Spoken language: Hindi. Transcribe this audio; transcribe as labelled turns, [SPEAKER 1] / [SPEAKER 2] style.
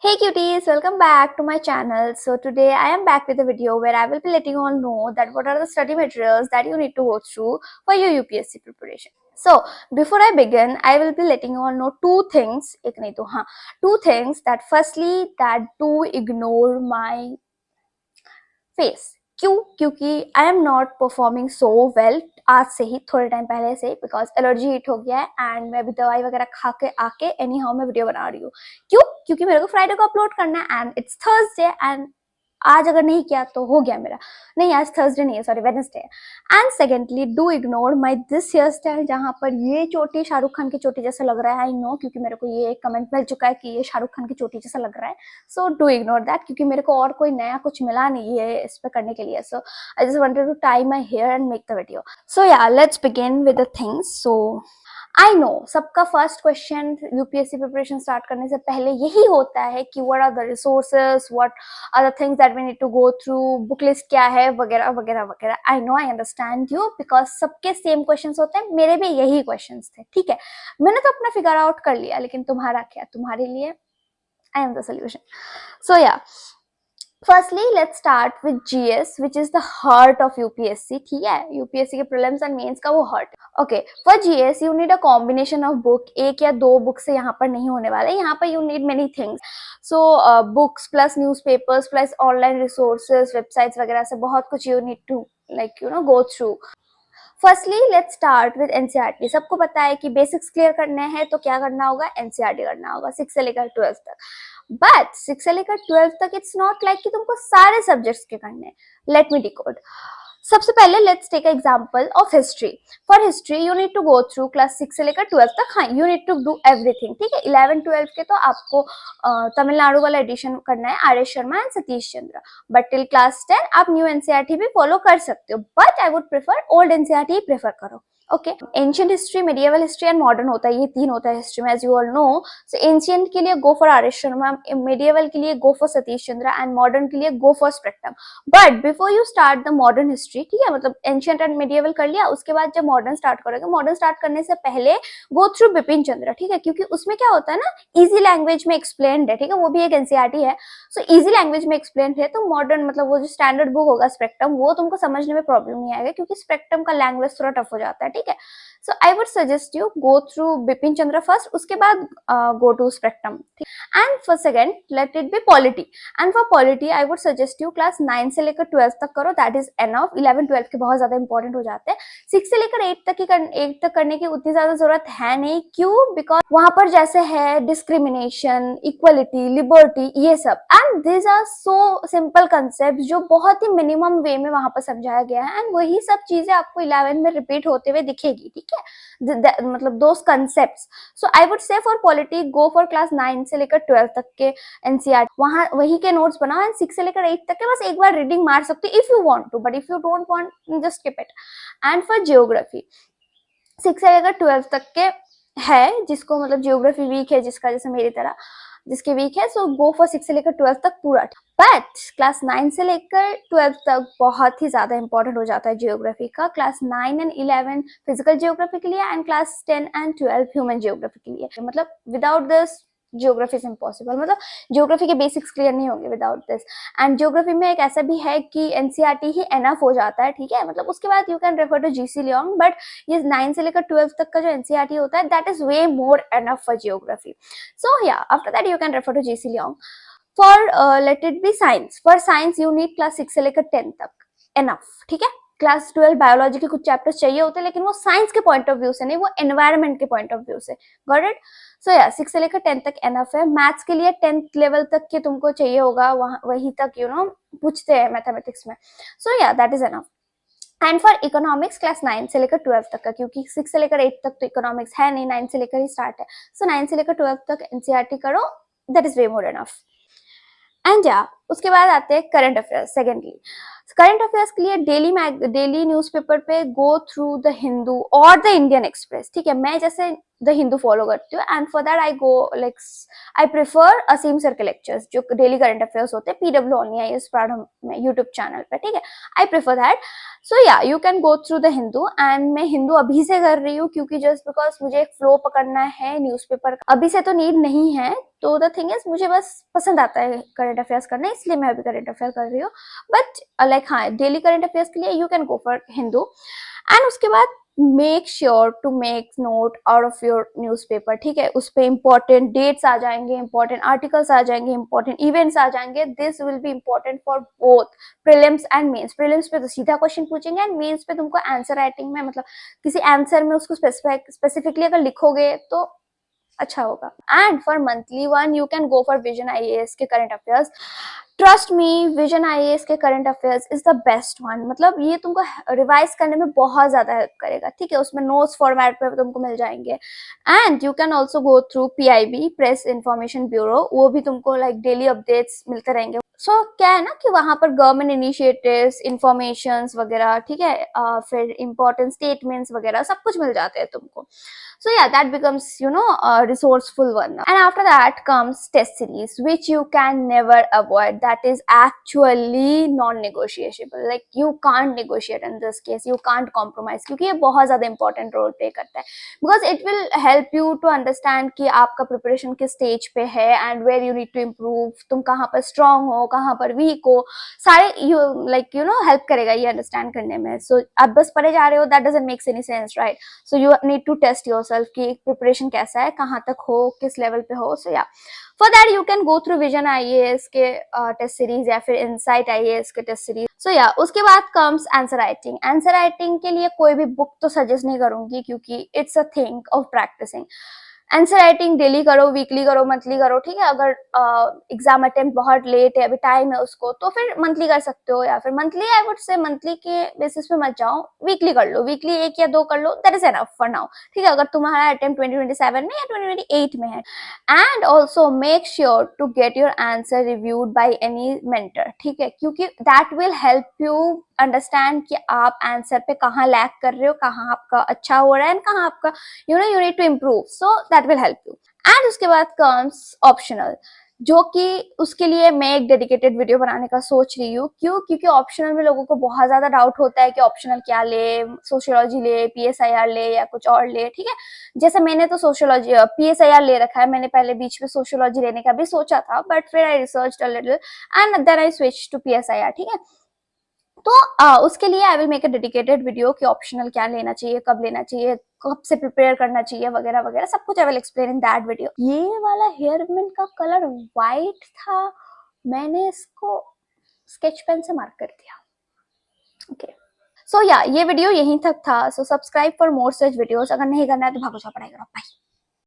[SPEAKER 1] Hey cuties, welcome back to my channel. So today I am back with a video where I will be letting you all know that what are the study materials that you need to go through for your UPSC preparation. So before I begin, I will be letting you all know two things. Two things that firstly that do ignore my face. क्यों? क्योंकि I am not performing so well आज से ही, थोड़े टाइम पहले से, बिकॉज एलर्जी हिट हो गया है एंड मैं अभी दवाई वगैरह खा के आके एनी हाउ मैं वीडियो बना रही हूँ. क्यों? क्योंकि मेरे को फ्राइडे को अपलोड करना है एंड इट्स थर्सडे एंड आज अगर नहीं किया तो हो गया मेरा. नहीं, आज थर्सडे नहीं है, सॉरी वेडनेसडे है. And secondly do ignore my this hair style, जहां पर ये चोटी शाहरुख खान की चोटी जैसा लग रहा है. आई नो, क्योंकि मेरे को ये कमेंट मिल चुका है कि ये शाहरुख खान की चोटी जैसा लग रहा है. सो डू इग्नोर दैट, क्योंकि मेरे को और कोई नया कुछ मिला नहीं है इस पे करने के लिए. So I just wanted to tie my hair and make the video. So yeah let's begin with the things. So I know सबका first question UPSC preparation start करने से पहले यही होता है कि what are the resources, what are the things that we need to go through, book list क्या है, वगैरह वगैरह वगैरह. I know, I understand you, because सबके सेम क्वेश्चंस होते हैं. मेरे भी यही क्वेश्चंस थे, ठीक है. मैंने तो अपना फिगर आउट कर लिया, लेकिन तुम्हारा क्या? तुम्हारे लिए आई एम द सोल्यूशन. सो या Firstly, let's start with GS, which is the heart of UPSC. ठीक है, UPSC के prelims and mains का वो heart. Okay, for GS you need a combination of book. एक या दो book से यहाँ पर नहीं होने वाले. यहाँ पर you need many things. So books plus newspapers plus online resources, websites वगैरह से बहुत कुछ you need to go through. Firstly let's start with NCERT. सबको पता है कि बेसिक्स क्लियर करने हैं तो क्या करना होगा? एनसीईआरटी करना होगा 6 से लेकर 12 तक. बट 6 से लेकर 12 तक इट्स नॉट लाइक कि तुमको सारे सब्जेक्ट्स के करने हैं. Let me decode. सबसे पहले let's take example of history. For history you need to go through class 6 से लेकर 12 तक. हाँ, you need to do everything, ठीक है. 11 12 के तो आपको तमिलनाडु वाला एडिशन करना है, R S Sharma and Satish Chandra. But till class 10 आप न्यू एनसीईआरटी भी फॉलो कर सकते हो, but I would prefer old NCERT ही प्रेफर करो. Okay, ancient history, medieval history and modern होता है, ये तीन होता है हिस्ट्री में, as you all know. So ancient के लिए go for R S Sharma, medieval के लिए go for Satish Chandra and modern के लिए go for spectrum. But before you start the modern history, ठीक है, मतलब एंशियंट एंड मेडिएवल कर लिया, उसके बाद जब मॉडर्न स्टार्ट करोगे, मॉडर्न स्टार्ट करने से पहले गो थ्रू बिपिन चंद्र, ठीक है, क्योंकि उसमें क्या होता है ना, इजी लैंग्वेज में एक्सप्लेन्ड है, ठीक है, वो भी एक एनसीईआरटी है. सो इजी लैंग्वेज में एक्सप्लेन्ड है, तो मॉडर्न मतलब वो जो स्टैंडर्ड बुक होगा स्पेक्ट्रम, वो तुमको समझने में प्रॉब्लम नहीं आएगा, क्योंकि स्पेक्ट्रम का लैंग्वेज थोड़ा टफ हो जाता है, ठीक है. So I would suggest you go through Bipin Chandra first, उसके बाद go to Spectrum. And for second, let it be polity. And for polity, I would suggest you class 9 से लेकर 12 तक करो, that is enough. 11 12 के बहुत ज्यादा important हो जाते हैं. 6 से लेकर 8 तक करने की उतनी ज्यादा जरूरत है नहीं. क्यों? Because वहां पर जैसे है discrimination, equality, liberty, ये सब. And these are so simple concepts जो बहुत ही minimum way में वहां पर समझाया गया है, and वही सब चीजें आपको 11 में repeat होते हुए दिखेगी, ठीक है. मतलब those concepts. So I would say for polity go for class 9 से लेकर 12 तक के एनसीईआरटी, वहां वही के नोट्स बनाओ. एंड 6 से लेकर 8 तक के बस एक बार रीडिंग मार सकते हो if you want to, but if you don't want just skip it. And for geography 6 से लेकर 12 तक के है, जिसको मतलब जियोग्राफी वीक है, जिसका जैसे मेरी तरह जिसके वीक है, सो गो फॉर 6 से लेकर 12 तक पूरा. बट क्लास 9 से लेकर 12 तक बहुत ही ज्यादा इंपॉर्टेंट हो जाता है जियोग्राफी का. क्लास 9 एंड 11 फिजिकल जियोग्राफी के लिए, and class 10 and 12 human geography के लिए. मतलब without this geography is impossible, मतलब जियोग्राफी के बेसिक्स क्लियर नहीं होंगे विदाउट दिस. एंड जियोग्राफी में एक ऐसा भी है कि एनसीईआरटी ही एनफ हो जाता है, ठीक है, मतलब उसके बाद you can refer to GC Leong. But ये 9 से लेकर 12 तक का जो एनसीईआरटी होता है, that is way more enough for geography. So yeah after that you can refer to GC Leong. For let it be science. For science you need class 6 से लेकर 10 तक एनफ, ठीक है. क्लास 12 बायोलॉजी के कुछ चैप्टर्स चाहिए होते हैं, लेकिन वो साइंस के पॉइंट ऑफ व्यू से नहीं, वो एनवायरमेंट के पॉइंट ऑफ व्यू से. Got it? सो या 6 से लेकर 10 तक एनफ है. मैथ्स के लिए 10th लेवल तक के तुमको चाहिए होगा, वहीं तक पूछते हैं मैथमेटिक्स में. सो या that is enough. And for economics class 9 से लेकर 12 तक का, क्योंकि 6 से लेकर 8 तक तो इकोनॉमिक्स है नहीं, 9 से लेकर ही स्टार्ट है. सो 9 से लेकर 12 तक एनसीईआरटी करो, that is way more enough. And या उसके बाद आते हैं current affairs. Secondly current affairs के लिए डेली न्यूज़पेपर पे गो थ्रू द हिंदू और द इंडियन एक्सप्रेस, ठीक है. मैं जैसे द हिंदू फॉलो करती हूँ, and for that I go like I prefer Asim sir के लेक्चर्स जो डेली करंट अफेयर्स होते हैं, PW ओनली आई एस प्राढ़ में यूट्यूब चैनल पे, ठीक है, I prefer that. So yeah you can go through the Hindu, and मैं हिंदू अभी से कर रही हूँ क्योंकि जस्ट बिकॉज मुझे एक फ्लो पकड़ना है न्यूज़पेपर, अभी से तो नीड नहीं है. तो द थिंग इज मुझे बस पसंद आता है करंट अफेयर्स करना, इसलिए मैं अभी करंट अफेयर कर रही हूँ. बट लाइक हाँ, डेली करंट अफेयर्स के लिए you can go for Hindu. And उसके बाद make sure to make note out of your newspaper, ठीक है, उस पर इंपॉर्टेंट डेट्स आ जाएंगे, इंपॉर्टेंट आर्टिकल्स आ जाएंगे, इंपॉर्टेंट इवेंट्स आ जाएंगे. This will be important for both prelims and mains. Prelims पे तो सीधा क्वेश्चन पूछेंगे, एंड मेंस पे तुमको आंसर राइटिंग में, मतलब किसी आंसर में उसको स्पेसिफिकली अगर लिखोगे तो अच्छा होगा. And for monthly one you can go for vision IAS के current affairs. Trust me, vision IAS के current affairs is the best one. मतलब ये तुमको रिवाइज करने में बहुत ज्यादा हेल्प करेगा, ठीक है, उसमें नोट्स फॉर्मेट पे तुमको मिल जाएंगे. And you can also go through PIB, press information bureau, वो भी तुमको लाइक डेली अपडेट्स मिलते रहेंगे. सो क्या है ना कि वहां पर गवर्नमेंट इनिशिएटिव्स, इंफॉर्मेशंस वगैरह, ठीक है, फिर इंपॉर्टेंट स्टेटमेंट्स वगैरह सब कुछ मिल जाते हैं तुमको. So yeah, that becomes, you know, a resourceful one. And after that comes test series, which you can never avoid. That is actually non-negotiable. Like you can't negotiate in this case. You can't compromise क्योंकि ये बहुत ज़्यादा important role play करता है. Because it will help you to understand कि आपका preparation किस stage पे है and where you need to improve. तुम कहाँ पर strong हो, कहाँ पर weak हो, सारे you like you know help करेगा ये understand करने में. So आप बस पढ़े जा रहे हो, that doesn't make any sense, right? So you need to test yourself कि प्रिपरेशन कैसा है, कहाँ तक हो, किस लेवल पे हो. सो या for that you can go through vision IAS के टेस्ट सीरीज या फिर इनसाइट IAS के टेस्ट सीरीज. सो या उसके बाद comes answer writing. Answer writing के लिए कोई भी बुक तो सजेस्ट नहीं करूंगी क्योंकि it's a thing of practicing. Answer writing daily करो, वीकली करो, मंथली करो, ठीक है. अगर एग्जाम अटेम्प्ट बहुत लेट है, अभी टाइम है उसको, तो फिर मंथली कर सकते हो, या फिर मंथली आई वुड से मंथली के बेसिस पे मत जाओ, वीकली कर लो, वीकली 1 या 2 कर लो, that is enough for now, ठीक है, अगर तुम्हारा अटेम्प्ट 2027 में या 2028 में है. And also make sure to get your answer reviewed by any mentor, ठीक है, क्योंकि that will help you understand कि आप आंसर पे कहाँ लैग कर रहे हो, कहाँ आपका अच्छा हो रहा है, एंड कहाँ आपका you need to improve. So that will help you. And उसके बाद कम्स ऑप्शनल, जो कि उसके लिए मैं एक डेडिकेटेड वीडियो बनाने का सोच रही हूँ. क्यों? क्योंकि ऑप्शनल में लोगों को बहुत ज्यादा डाउट होता है कि ऑप्शनल क्या ले, सोशियोलॉजी ले, PSIR ले या कुछ और ले, ठीक है. जैसे मैंने तो सोशियोलॉजी PSIR ले रखा है, मैंने पहले बीच में सोशियोलॉजी लेने का भी सोचा था, बट फिर I researched a little and then I switch to PSIR, ठीक है. तो उसके लिए I will make a dedicated video कि ऑप्शनल क्या लेना चाहिए, कब लेना चाहिए, कब से प्रिपेयर करना चाहिए, वगैरह वगैरह सब कुछ I will explain in that video. ये वाला हेयर बैंड का कलर व्हाइट था, मैंने इसको स्केच पेन से मार्क कर दिया. ओके, सो या ये वीडियो यहीं तक था. So subscribe for more such videos. अगर नहीं करना है तो भागो जा, पढ़ाई करो. बाय.